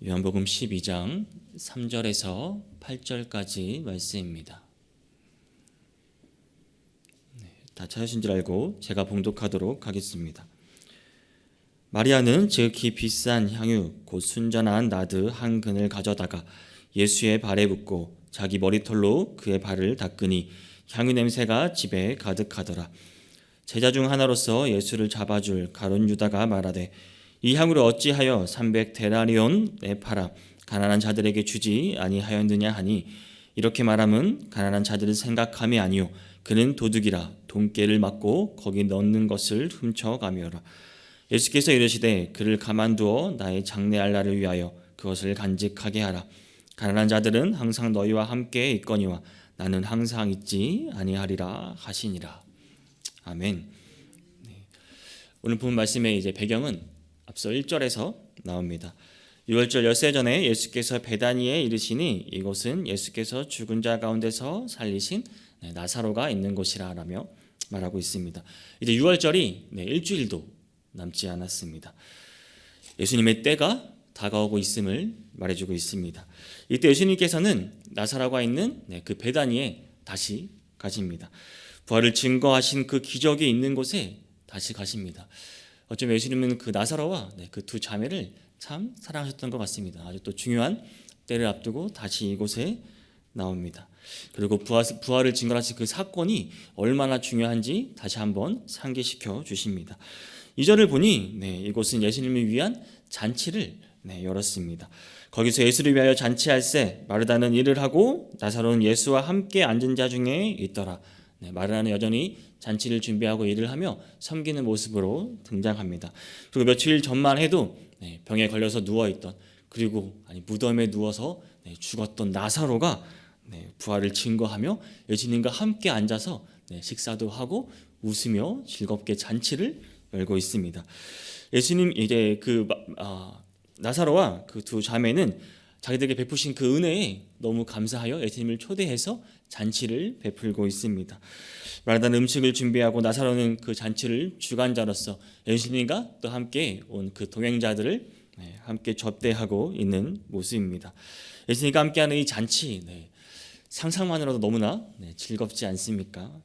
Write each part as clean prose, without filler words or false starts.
요한복음 12장 3절에서 8절까지 말씀입니다. 다 찾으신 줄 알고 제가 봉독하도록 하겠습니다. 마리아는 지극히 비싼 향유 곧 순전한 나드 한 근을 가져다가 예수의 발에 붓고 자기 머리털로 그의 발을 닦으니 향유 냄새가 집에 가득하더라. 제자 중 하나로서 예수를 잡아줄 가룟 유다가 말하되 이 향유를 어찌하여 300데나리온에 팔아 가난한 자들에게 주지 아니하였느냐 하니 이렇게 말함은 가난한 자들을 생각함이 아니요 그는 도둑이라 돈깨를 맞고 거기 넣는 것을 훔쳐가며라. 예수께서 이르시되 그를 가만두어 나의 장래할 날을 위하여 그것을 간직하게 하라. 가난한 자들은 항상 너희와 함께 있거니와 나는 항상 있지 아니하리라 하시니라. 아멘. 오늘 본 말씀의 이제 배경은 앞서 1절에서 나옵니다. 6월절 엿새 전에 예수께서 베다니에 이르시니 이곳은 예수께서 죽은 자 가운데서 살리신 나사로가 있는 곳이라라며 말하고 있습니다. 이제 6월절이 일주일도 남지 않았습니다. 예수님의 때가 다가오고 있음을 말해주고 있습니다. 이때 예수님께서는 나사로가 있는 그 베다니에 다시 가십니다. 부활을 증거하신 그 기적이 있는 곳에 다시 가십니다. 어쩌면 예수님은 그 나사로와 그 두 자매를 참 사랑하셨던 것 같습니다. 아주 또 중요한 때를 앞두고 다시 이곳에 나옵니다. 그리고 부활을 증거하신 그 사건이 얼마나 중요한지 다시 한번 상기시켜 주십니다. 2절을 보니 이곳은 예수님을 위한 잔치를 열었습니다. 거기서 예수를 위하여 잔치할세 마르다는 일을 하고 나사로는 예수와 함께 앉은 자 중에 있더라. 마르다는 여전히 잔치를 준비하고 일을 하며 섬기는 모습으로 등장합니다. 그리고 며칠 전만 해도 병에 걸려서 누워있던 그리고 무덤에 누워서 죽었던 나사로가 부활을 증거하며 예수님과 함께 앉아서 식사도 하고 웃으며 즐겁게 잔치를 열고 있습니다. 예수님 이제 나사로와 그 두 자매는 자기들에게 베푸신 그 은혜에 너무 감사하여 예수님을 초대해서 잔치를 베풀고 있습니다. 마르다는 음식을 준비하고 나사로는 그 잔치를 주관자로서 예수님과 또 함께 온 그 동행자들을 함께 접대하고 있는 모습입니다. 예수님과 함께하는 이 잔치 상상만으로도 너무나 즐겁지 않습니까?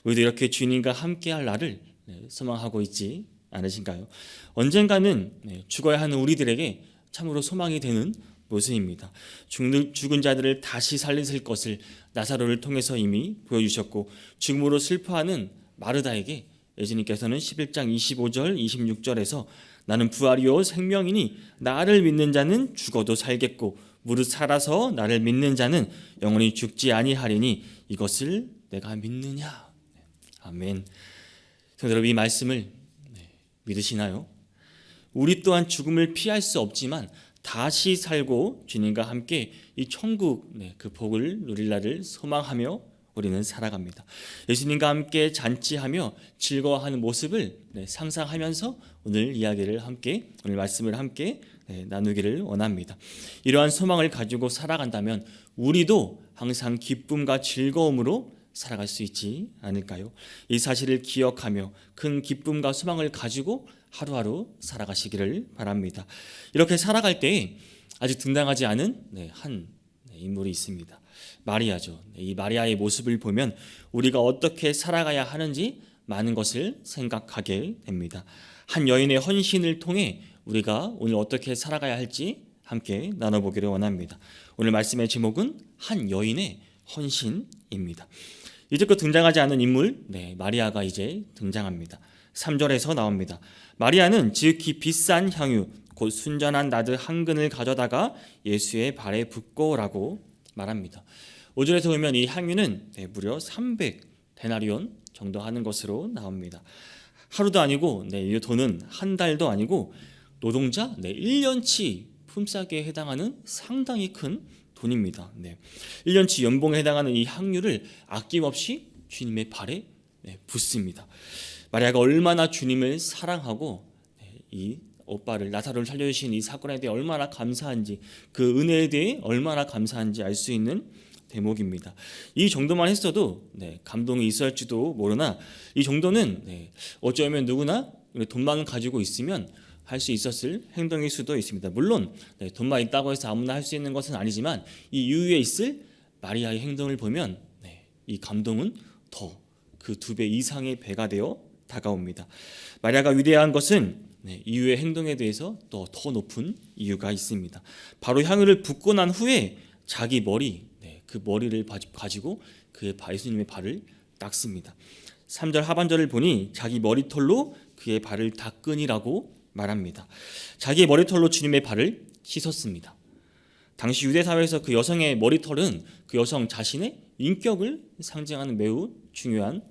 우리도 이렇게 주님과 함께할 날을 소망하고 있지 않으신가요? 언젠가는 죽어야 하는 우리들에게 참으로 소망이 되는 모습입니다. 죽은 자들을 다시 살리실 것을 나사로를 통해서 이미 보여주셨고 죽음으로 슬퍼하는 마르다에게 예수님께서는 11장 25절 26절에서 나는 부활이요 생명이니 나를 믿는 자는 죽어도 살겠고 무릇 살아서 나를 믿는 자는 영원히 죽지 아니하리니 이것을 내가 믿느냐. 아멘. 여러분 이 말씀을 믿으시나요? 우리 또한 죽음을 피할 수 없지만 다시 살고 주님과 함께 이 천국 그 복을 누릴 날을 소망하며 우리는 살아갑니다. 예수님과 함께 잔치하며 즐거워하는 모습을 상상하면서 오늘 이야기를 함께 오늘 말씀을 함께 나누기를 원합니다. 이러한 소망을 가지고 살아간다면 우리도 항상 기쁨과 즐거움으로 살아갈 수 있지 않을까요? 이 사실을 기억하며 큰 기쁨과 소망을 가지고 하루하루 살아가시기를 바랍니다. 이렇게 살아갈 때 아직 등장하지 않은 한 인물이 있습니다. 마리아죠. 이 마리아의 모습을 보면 우리가 어떻게 살아가야 하는지 많은 것을 생각하게 됩니다. 한 여인의 헌신을 통해 우리가 오늘 어떻게 살아가야 할지 함께 나눠보기를 원합니다. 오늘 말씀의 제목은 한 여인의 헌신입니다. 이제껏 등장하지 않은 인물 마리아가 이제 등장합니다. 3절에서 나옵니다. 마리아는 지극히 비싼 향유 곧 순전한 나드 한 근을 가져다가 예수의 발에 붓고라고 말합니다. 5절에서 보면 이 향유는 무려 300데나리온 정도 하는 것으로 나옵니다. 하루도 아니고 이 돈은 한 달도 아니고 노동자 1년치 품삯에 해당하는 상당히 큰 돈입니다. 1년치 연봉에 해당하는 이 향유를 아낌없이 주님의 발에 붓습니다. 마리아가 얼마나 주님을 사랑하고 이 오빠를 나사로를 살려주신 이 사건에 대해 얼마나 감사한지 그 은혜에 대해 얼마나 감사한지 알 수 있는 대목입니다. 이 정도만 했어도 감동이 있을지도 모르나 이 정도는 어쩌면 누구나 돈만 가지고 있으면 할 수 있었을 행동일 수도 있습니다. 물론 돈만 있다고 해서 아무나 할 수 있는 것은 아니지만 이 이후에 있을 마리아의 행동을 보면 이 감동은 더 그 2배 이상의 배가 되어 다가옵니다. 마리아가 위대한 것은 이후의 행동에 대해서 더 높은 이유가 있습니다. 바로 향유를 붓고 난 후에 자기 머리, 그 머리를 가지고 그의 예수님의 발을 닦습니다. 3절 하반절을 보니 자기 머리털로 그의 발을 닦으니라고 말합니다. 자기의 머리털로 주님의 발을 씻었습니다. 당시 유대 사회에서 그 여성의 머리털은 그 여성 자신의 인격을 상징하는 매우 중요한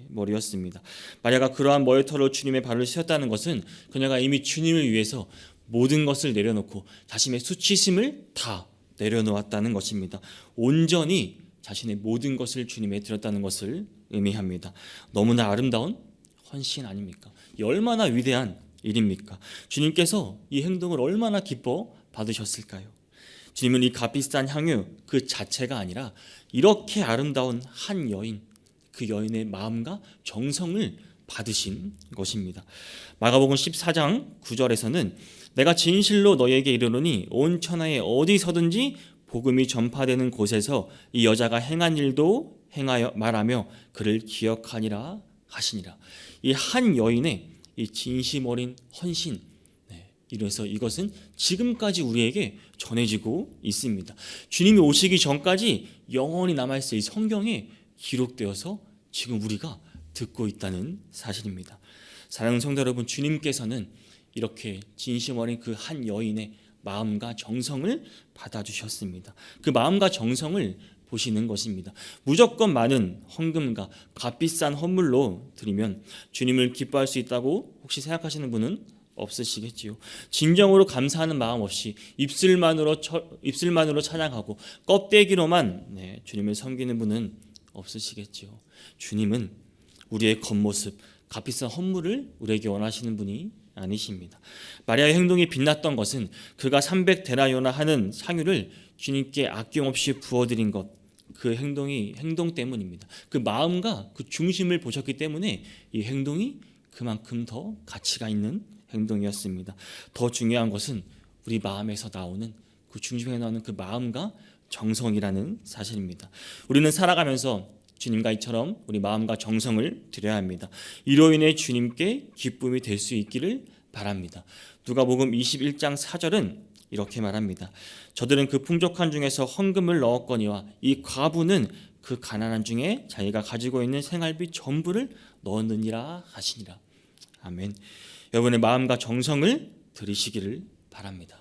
머리였습니다. 마리아가 그러한 머리털로 주님의 발을 씻었다는 것은 그녀가 이미 주님을 위해서 모든 것을 내려놓고 자신의 수치심을 다 내려놓았다는 것입니다. 온전히 자신의 모든 것을 주님에 드렸다는 것을 의미합니다. 너무나 아름다운 헌신 아닙니까? 이 얼마나 위대한 일입니까? 주님께서 이 행동을 얼마나 기뻐 받으셨을까요? 주님은 이 값비싼 향유 그 자체가 아니라 이렇게 아름다운 한 여인, 그 여인의 마음과 정성을 받으신 것입니다. 마가복음 14장 9절에서는 내가 진실로 너희에게 이르노니 온 천하에 어디서든지 복음이 전파되는 곳에서 이 여자가 행한 일도 행하여 말하며 그를 기억하니라 하시니라. 이 한 여인의 이 진심 어린 헌신, 이래서 이것은 지금까지 우리에게 전해지고 있습니다. 주님이 오시기 전까지 영원히 남아있을 이 성경에 기록되어서 지금 우리가 듣고 있다는 사실입니다. 사랑하는 성도 여러분, 주님께서는 이렇게 진심 어린 그 한 여인의 마음과 정성을 받아주셨습니다. 그 마음과 정성을 보시는 것입니다. 무조건 많은 헌금과 값비싼 헌물로 드리면 주님을 기뻐할 수 있다고 혹시 생각하시는 분은 없으시겠지요. 진정으로 감사하는 마음 없이 입술만으로 찬양하고 껍데기로만 주님을 섬기는 분은 없으시겠지요. 주님은 우리의 겉모습, 값비싼 헌물을 우리에게 원하시는 분이 아니십니다. 마리아의 행동이 빛났던 것은 그가 300데나리오나 하는 향유를 주님께 아낌없이 부어드린 것, 그 행동 때문입니다. 그 마음과 그 중심을 보셨기 때문에 이 행동이 그만큼 더 가치가 있는 행동이었습니다. 더 중요한 것은 우리 마음에서 나오는 그 중심에 나오는 그 마음과 정성이라는 사실입니다. 우리는 살아가면서 주님과 이처럼 우리 마음과 정성을 드려야 합니다. 이로 인해 주님께 기쁨이 될 수 있기를 바랍니다. 누가복음 21장 4절은 이렇게 말합니다. 저들은 그 풍족한 중에서 헌금을 넣었거니와 이 과부는 그 가난한 중에 자기가 가지고 있는 생활비 전부를 넣었느니라 하시니라. 아멘. 여러분의 마음과 정성을 드리시기를 바랍니다.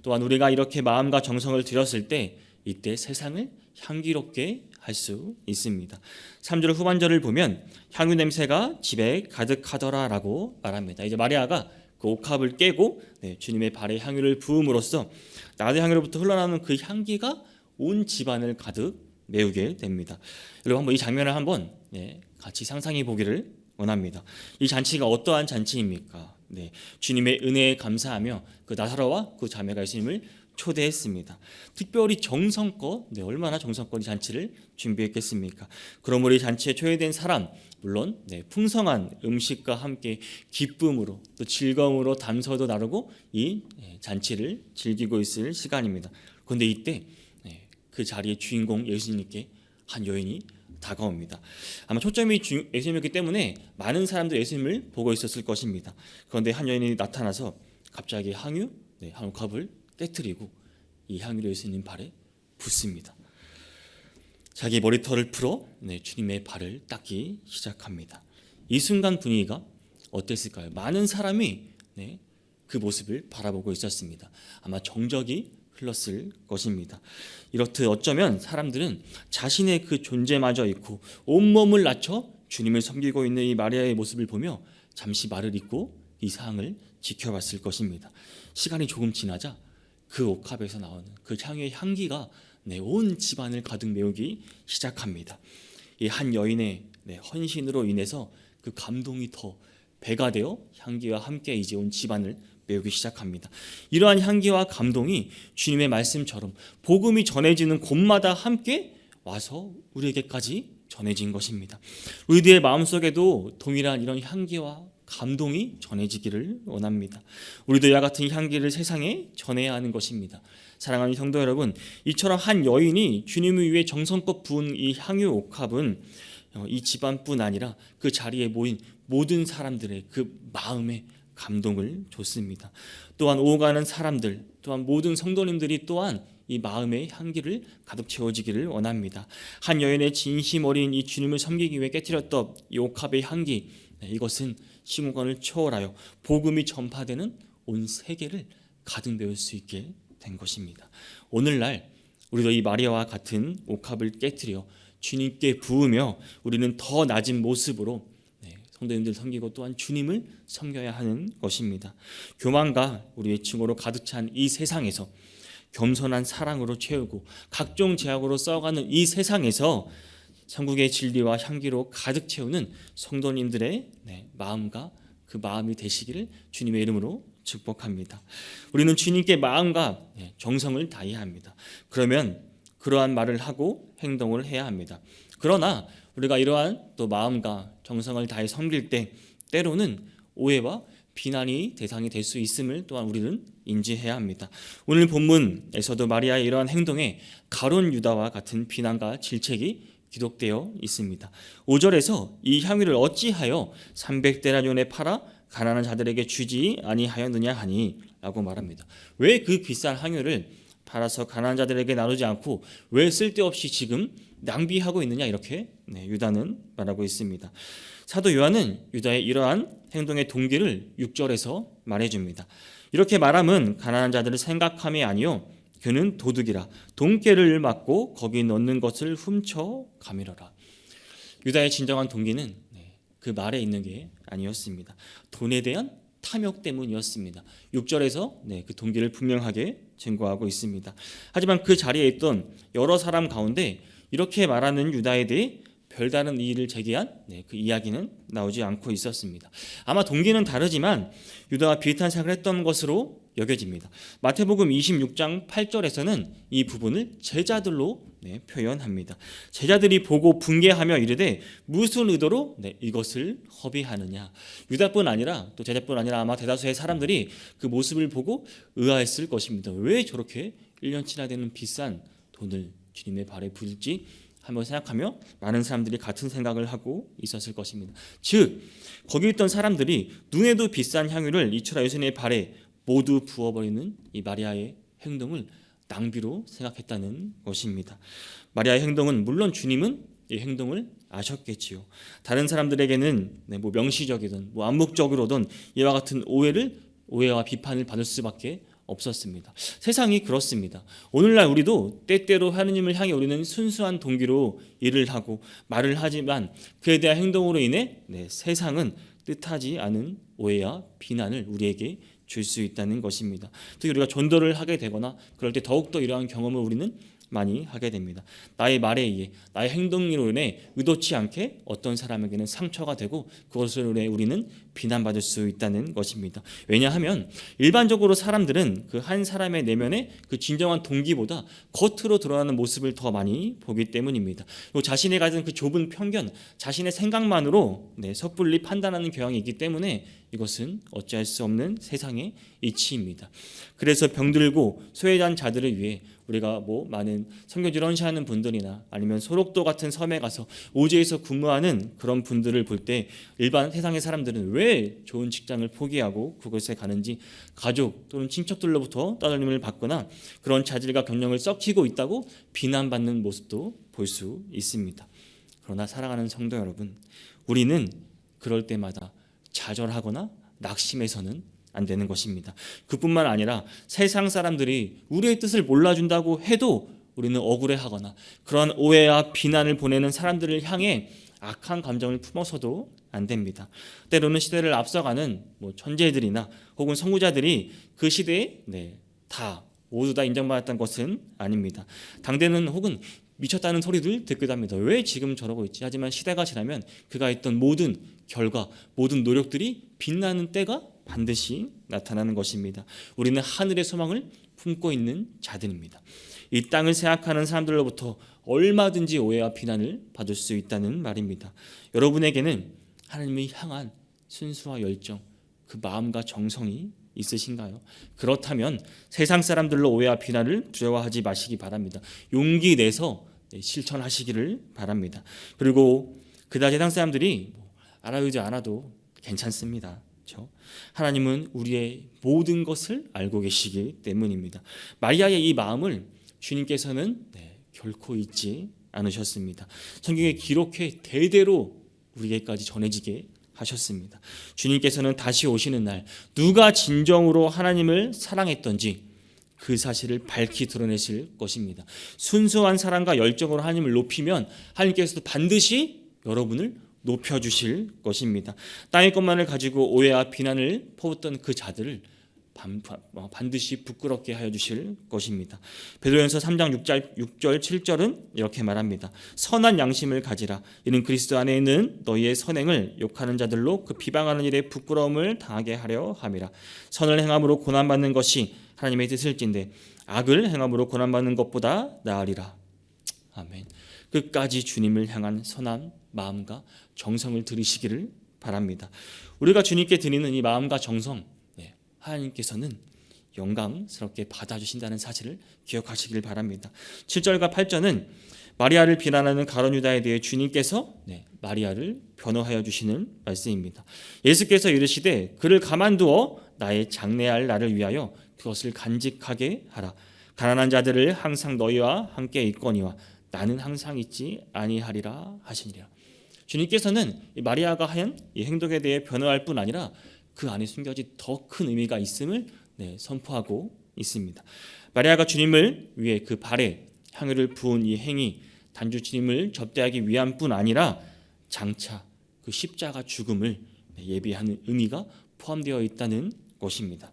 또한 우리가 이렇게 마음과 정성을 드렸을 때 이때 세상을 향기롭게 할 수 있습니다. 3절 후반절을 보면 향유 냄새가 집에 가득하더라라고 말합니다. 이제 마리아가 그 옥합을 깨고 주님의 발에 향유를 부음으로써 나드 향유로부터 흘러나오는 그 향기가 온 집안을 가득 메우게 됩니다. 여러분 한번 이 장면을 한번 같이 상상해 보기를 원합니다. 이 잔치가 어떠한 잔치입니까? 주님의 은혜에 감사하며 그 나사로와 그 자매가 예수님을 초대했습니다. 특별히 정성껏 얼마나 정성껏 이 잔치를 준비했겠습니까? 그러므로 이 잔치에 초대된 사람 물론 풍성한 음식과 함께 기쁨으로 또 즐거움으로 담소도 나누고 이 잔치를 즐기고 있을 시간입니다. 그런데 이때 그 자리의 주인공 예수님께 한 여인이 다가옵니다. 아마 초점이 예수님이었기 때문에 많은 사람들이 예수님을 보고 있었을 것입니다. 그런데 한 여인이 나타나서 갑자기 향유 한 컵을 깨트리고 이 향유를 예수님 발에 붓습니다. 자기 머리털을 풀어 주님의 발을 닦기 시작합니다. 이 순간 분위기가 어땠을까요? 많은 사람이 그 모습을 바라보고 있었습니다. 아마 정적이 흘렀을 것입니다. 이렇듯 어쩌면 사람들은 자신의 그 존재마저 잊고 온몸을 낮춰 주님을 섬기고 있는 이 마리아의 모습을 보며 잠시 말을 잇고 이 상황을 지켜봤을 것입니다. 시간이 조금 지나자 그 옥합에서 나오는 그 향유의 향기가 온 집안을 가득 메우기 시작합니다. 이 한 여인의 헌신으로 인해서 그 감동이 더 배가 되어 향기와 함께 이제 온 집안을 메우기 시작합니다. 이러한 향기와 감동이 주님의 말씀처럼 복음이 전해지는 곳마다 함께 와서 우리에게까지 전해진 것입니다. 우리들의 마음속에도 동일한 이런 향기와 감동이 전해지기를 원합니다. 우리도 이와 같은 향기를 세상에 전해야 하는 것입니다. 사랑하는 성도 여러분, 이처럼 한 여인이 주님을 위해 정성껏 부은 이 향유 옥합은 이 집안뿐 아니라 그 자리에 모인 모든 사람들의 그 마음에 감동을 줬습니다. 또한 오가는 사람들, 또한 모든 성도님들이 또한 이 마음의 향기를 가득 채워지기를 원합니다. 한 여인의 진심 어린 이 주님을 섬기기 위해 깨뜨렸던 이 옥합의 향기, 이것은 시공간을 초월하여 복음이 전파되는 온 세계를 가득 메울 수 있게 된 것입니다. 오늘날 우리도 이 마리아와 같은 옥합을 깨뜨려 주님께 부으며 우리는 더 낮은 모습으로 성도님들 섬기고 또한 주님을 섬겨야 하는 것입니다. 교만과 우리의 증오로 가득 찬 이 세상에서 겸손한 사랑으로 채우고 각종 제약으로 써가는 이 세상에서 천국의 진리와 향기로 가득 채우는 성도님들의 마음과 그 마음이 되시기를 주님의 이름으로 축복합니다. 우리는 주님께 마음과 정성을 다해야 합니다. 그러면 그러한 말을 하고 행동을 해야 합니다. 그러나 우리가 이러한 또 마음과 정성을 다해 섬길 때 때로는 오해와 비난이 대상이 될 수 있음을 또한 우리는 인지해야 합니다. 오늘 본문에서도 마리아의 이러한 행동에 가룟 유다와 같은 비난과 질책이 기록되어 있습니다. 5절에서 이 향유를 어찌하여 300데나리온에 팔아 가난한 자들에게 주지 아니하였느냐 하니 라고 말합니다. 왜 그 비싼 향유를 팔아서 가난한 자들에게 나누지 않고 왜 쓸데없이 지금 낭비하고 있느냐 이렇게 유다는 말하고 있습니다. 사도 요한은 유다의 이러한 행동의 동기를 6절에서 말해줍니다. 이렇게 말함은 가난한 자들을 생각함이 아니요 그는 도둑이라 돈깨를 맞고 거기 넣는 것을 훔쳐 가밀어라. 유다의 진정한 동기는 그 말에 있는 게 아니었습니다. 돈에 대한 탐욕 때문이었습니다. 6절에서 그 동기를 분명하게 증거하고 있습니다. 하지만 그 자리에 있던 여러 사람 가운데 이렇게 말하는 유다에 대해 별다른 이의를 제기한 그 이야기는 나오지 않고 있었습니다. 아마 동기는 다르지만 유다와 비슷한 생각을 했던 것으로 여겨집니다. 마태복음 26장 8절에서는 이 부분을 제자들로 표현합니다. 제자들이 보고 분개하며 이르되 무슨 의도로 이것을 허비하느냐. 유다뿐 아니라 또 제자뿐 아니라 아마 대다수의 사람들이 그 모습을 보고 의아했을 것입니다. 왜 저렇게 1년치나 되는 비싼 돈을 주님의 발에 붓지 한번 생각하며 많은 사람들이 같은 생각을 하고 있었을 것입니다. 즉 거기 있던 사람들이 눈에도 비싼 향유를 이초라 예수님의 발에 모두 부어버리는 이 마리아의 행동을 낭비로 생각했다는 것입니다. 마리아의 행동은 물론 주님은 이 행동을 아셨겠지요. 다른 사람들에게는 뭐 명시적이든 뭐 암묵적으로든 이와 같은 오해와 비판을 받을 수밖에 없었습니다. 세상이 그렇습니다. 오늘날 우리도 때때로 하느님을 향해 우리는 순수한 동기로 일을 하고 말을 하지만 그에 대한 행동으로 인해 세상은 뜻하지 않은 오해와 비난을 우리에게 줄 수 있다는 것입니다. 특히 우리가 전도를 하게 되거나 그럴 때 더욱더 이러한 경험을 우리는 많이 하게 됩니다. 나의 말에 의해 나의 행동으로 인해 의도치 않게 어떤 사람에게는 상처가 되고 그것으로 인해 우리는 비난받을 수 있다는 것입니다. 왜냐하면 일반적으로 사람들은 그 한 사람의 내면의 그 진정한 동기보다 겉으로 드러나는 모습을 더 많이 보기 때문입니다. 자신이 가진 그 좁은 편견, 자신의 생각만으로 섣불리 판단하는 경향이 있기 때문에 이것은 어찌할 수 없는 세상의 이치입니다. 그래서 병들고 소외된 자들을 위해 우리가 많은 선교지를 헌신하는 분들이나 아니면 소록도 같은 섬에 가서 오지에서 근무하는 그런 분들을 볼 때 일반 세상의 사람들은 왜 좋은 직장을 포기하고 그곳에 가는지 가족 또는 친척들로부터 따돌림을 받거나 그런 자질과 경력을 썩히고 있다고 비난받는 모습도 볼 수 있습니다. 그러나 사랑하는 성도 여러분, 우리는 그럴 때마다 좌절하거나 낙심해서는 안 되는 것입니다. 그뿐만 아니라 세상 사람들이 우리의 뜻을 몰라준다고 해도 우리는 억울해하거나 그런 오해와 비난을 보내는 사람들을 향해 악한 감정을 품어서도 안 됩니다. 때로는 시대를 앞서가는 천재들이나 혹은 선구자들이 그 시대에 모두 다 인정받았던 것은 아닙니다. 당대는 혹은 미쳤다는 소리들 듣기도 합니다. 왜 지금 저러고 있지? 하지만 시대가 지나면 그가 했던 모든 결과, 모든 노력들이 빛나는 때가 반드시 나타나는 것입니다. 우리는 하늘의 소망을 품고 있는 자들입니다. 이 땅을 생각하는 사람들로부터 얼마든지 오해와 비난을 받을 수 있다는 말입니다. 여러분에게는 하나님을 향한 순수와 열정, 그 마음과 정성이 있으신가요? 그렇다면 세상 사람들로 오해와 비난을 두려워하지 마시기 바랍니다. 용기 내서 실천하시기를 바랍니다. 그리고 그다지 세상 사람들이 알아주지 않아도 괜찮습니다. 그렇죠? 하나님은 우리의 모든 것을 알고 계시기 때문입니다. 마리아의 이 마음을 주님께서는 결코 잊지 않으셨습니다. 성경에 기록해 대대로 우리에게까지 전해지게 하셨습니다. 주님께서는 다시 오시는 날 누가 진정으로 하나님을 사랑했던지 그 사실을 밝히 드러내실 것입니다. 순수한 사랑과 열정으로 하나님을 높이면 하나님께서도 반드시 여러분을 높여주실 것입니다. 땅의 것만을 가지고 오해와 비난을 퍼붓던 그 자들을 반드시 부끄럽게 하여 주실 것입니다. 베드로전서 3장 6절 7절은 이렇게 말합니다. 선한 양심을 가지라. 이는 그리스도 안에 있는 너희의 선행을 욕하는 자들로 그 비방하는 일에 부끄러움을 당하게 하려 함이라. 선을 행함으로 고난받는 것이 하나님의 뜻일진데 악을 행함으로 고난받는 것보다 나으리라. 아멘. 끝까지 주님을 향한 선한 마음과 정성을 들이시기를 바랍니다. 우리가 주님께 드리는 이 마음과 정성, 하나님께서는 영광스럽게 받아주신다는 사실을 기억하시길 바랍니다. 7절과 8절은 마리아를 비난하는 가룟 유다에 대해 주님께서 마리아를 변호하여 주시는 말씀입니다. 예수께서 이르시되 그를 가만두어 나의 장래할 날을 위하여 그것을 간직하게 하라. 가난한 자들을 항상 너희와 함께 있거니와 나는 항상 있지 아니하리라 하시니라. 주님께서는 마리아가 한 이 행동에 대해 변호할 뿐 아니라 그 안에 숨겨진 더 큰 의미가 있음을 선포하고 있습니다. 마리아가 주님을 위해 그 발에 향유를 부은 이 행위 단지 주님을 접대하기 위한 뿐 아니라 장차 그 십자가 죽음을 예비하는 의미가 포함되어 있다는 것입니다.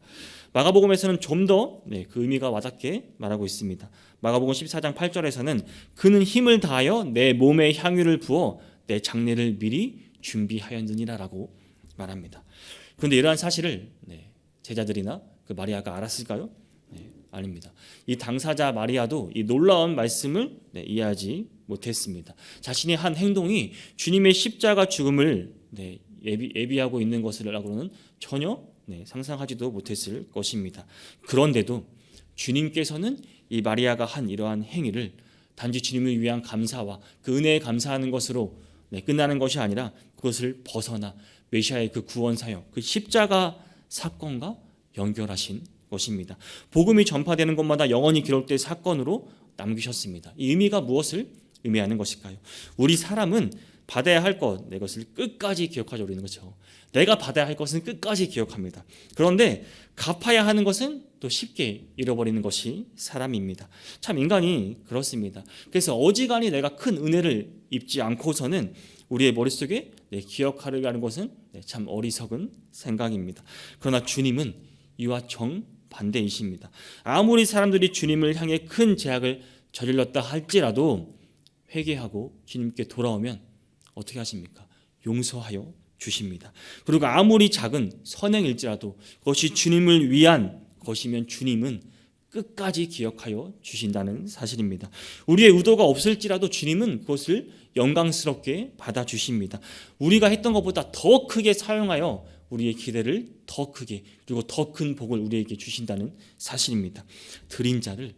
마가복음에서는 좀 더 그 의미가 와닿게 말하고 있습니다. 마가복음 14장 8절에서는 그는 힘을 다하여 내 몸에 향유를 부어 내 장례를 미리 준비하였느니라라고 말합니다. 그런데 이러한 사실을 제자들이나 그 마리아가 알았을까요? 아닙니다. 이 당사자 마리아도 이 놀라운 말씀을 이해하지 못했습니다. 자신의 한 행동이 주님의 십자가 죽음을 예비하고 있는 것이라고는 전혀 상상하지도 못했을 것입니다. 그런데도 주님께서는 이 마리아가 한 이러한 행위를 단지 주님을 위한 감사와 그 은혜에 감사하는 것으로 끝나는 것이 아니라 그것을 벗어나 메시아의 그 구원 사역, 그 십자가 사건과 연결하신 것입니다. 복음이 전파되는 곳마다 영원히 기록될 사건으로 남기셨습니다. 이 의미가 무엇을 의미하는 것일까요? 우리 사람은 받아야 할 것, 내 것을 끝까지 기억하죠. 우리는 그렇죠. 내가 받아야 할 것은 끝까지 기억합니다. 그런데 갚아야 하는 것은 또 쉽게 잃어버리는 것이 사람입니다. 참 인간이 그렇습니다. 그래서 어지간히 내가 큰 은혜를 입지 않고서는 우리의 머릿속에 기억하려고 하는 것은 참 어리석은 생각입니다. 그러나 주님은 이와 정반대이십니다. 아무리 사람들이 주님을 향해 큰 죄악을 저질렀다 할지라도 회개하고 주님께 돌아오면 어떻게 하십니까? 용서하여 주십니다. 그리고 아무리 작은 선행일지라도 그것이 주님을 위한 것이면 주님은 끝까지 기억하여 주신다는 사실입니다. 우리의 의도가 없을지라도 주님은 그것을 영광스럽게 받아주십니다. 우리가 했던 것보다 더 크게 사용하여 우리의 기대를 더 크게 그리고 더 큰 복을 우리에게 주신다는 사실입니다. 드린 자를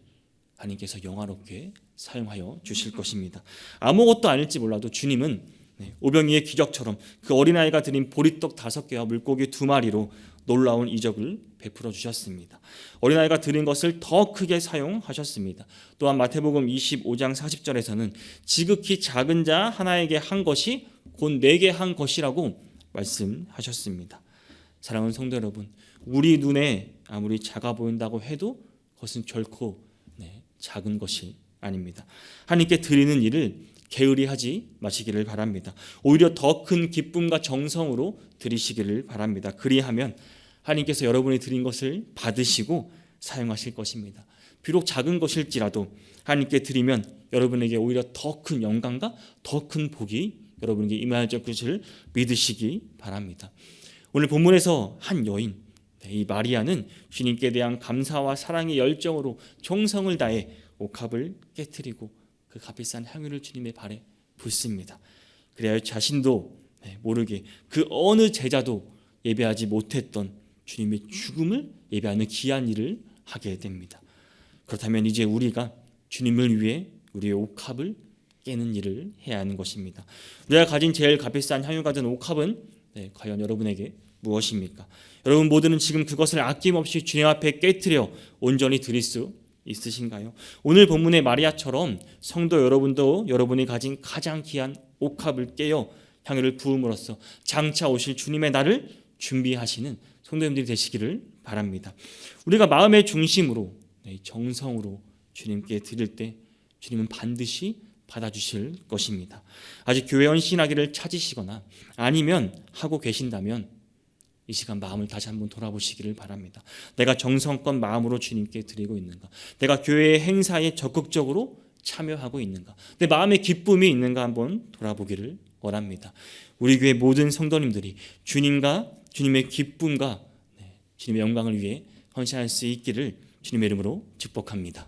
하나님께서 영화롭게 사용하여 주실 것입니다. 아무것도 아닐지 몰라도 주님은 오병이의 기적처럼 그 어린아이가 드린 보리떡 5개와 물고기 2마리로 놀라운 이적을 베풀어 주셨습니다. 어린아이가 드린 것을 더 크게 사용하셨습니다. 또한 마태복음 25장 40절에서는 지극히 작은 자 하나에게 한 것이 곧 내게 한 것이라고 말씀하셨습니다. 사랑하는 성도 여러분, 우리 눈에 아무리 작아 보인다고 해도 그것은 결코 작은 것이 아닙니다. 하나님께 드리는 일을 게으리하지 마시기를 바랍니다. 오히려 더 큰 기쁨과 정성으로 드리시기를 바랍니다. 그리하면 하나님께서 여러분이 드린 것을 받으시고 사용하실 것입니다. 비록 작은 것일지라도 하나님께 드리면 여러분에게 오히려 더 큰 영광과 더 큰 복이 여러분에게 임할 것을 믿으시기 바랍니다. 오늘 본문에서 한 여인, 이 마리아는 주님께 대한 감사와 사랑의 열정으로 정성을 다해 옥합을 깨트리고 그 값비싼 향유를 주님의 발에 붓습니다. 그래야 자신도 모르게 그 어느 제자도 예배하지 못했던 주님의 죽음을 예배하는 귀한 일을 하게 됩니다. 그렇다면 이제 우리가 주님을 위해 우리의 옥합을 깨는 일을 해야 하는 것입니다. 우리가 가진 제일 값비싼 향유가 된 옥합은 과연 여러분에게 무엇입니까? 여러분 모두는 지금 그것을 아낌없이 주님 앞에 깨트려 온전히 드릴 수 있으신가요? 오늘 본문의 마리아처럼 성도 여러분도 여러분이 가진 가장 귀한 옥합을 깨어 향유를 부음으로써 장차 오실 주님의 날을 준비하시는 성도님들이 되시기를 바랍니다. 우리가 마음의 중심으로 정성으로 주님께 드릴 때 주님은 반드시 받아주실 것입니다. 아직 교회 헌신하기를 찾으시거나 아니면 하고 계신다면 이 시간 마음을 다시 한번 돌아보시기를 바랍니다. 내가 정성껏 마음으로 주님께 드리고 있는가? 내가 교회의 행사에 적극적으로 참여하고 있는가? 내 마음에 기쁨이 있는가 한번 돌아보기를 원합니다. 우리 교회 모든 성도님들이 주님과 주님의 기쁨과 주님의 영광을 위해 헌신할 수 있기를 주님의 이름으로 축복합니다.